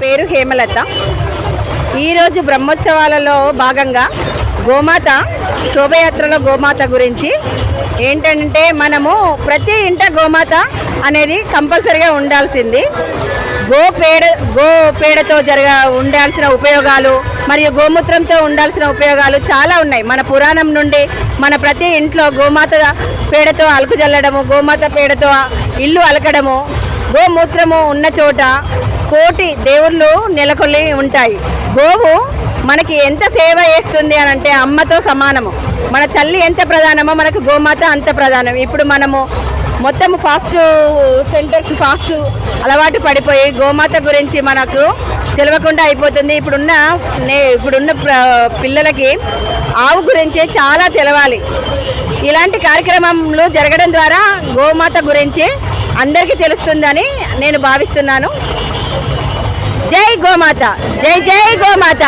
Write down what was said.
పేరు హేమలత. ఈరోజు బ్రహ్మోత్సవాలలో భాగంగా గోమాత శోభయాత్రలో గోమాత గురించి ఏంటంటే, మనము ప్రతి ఇంట గోమాత అనేది కంపల్సరిగా ఉండాల్సింది. గో పేడతో ఉండాల్సిన ఉపయోగాలు మరియు గోమూత్రంతో ఉండాల్సిన ఉపయోగాలు చాలా ఉన్నాయి. మన పురాణం నుండి మన ప్రతి ఇంట్లో గోమాత పేడతో అలుకు చల్లడము, గోమాత పేడతో ఇల్లు అలకడము, గోమూత్రము ఉన్న చోట కోటి దేవుళ్ళు నెలకొల్లి ఉంటాయి. గోవు మనకి ఎంత సేవ చేస్తుంది అని అంటే అమ్మతో సమానము. మన తల్లి ఎంత ప్రధానమో మనకు గోమాత అంత ప్రధానం. ఇప్పుడు మనము మొత్తం ఫాస్ట్ అలవాటు పడిపోయి గోమాత గురించి మనకు తెలియకుండా అయిపోతుంది. ఇప్పుడున్న పిల్లలకి ఆవు గురించి చాలా తెలవాలి. ఇలాంటి కార్యక్రమంలో జరగడం ద్వారా గోమాత గురించి అందరికీ తెలుస్తుందని నేను భావిస్తున్నాను. జై గోమాత, జై జై గోమాత.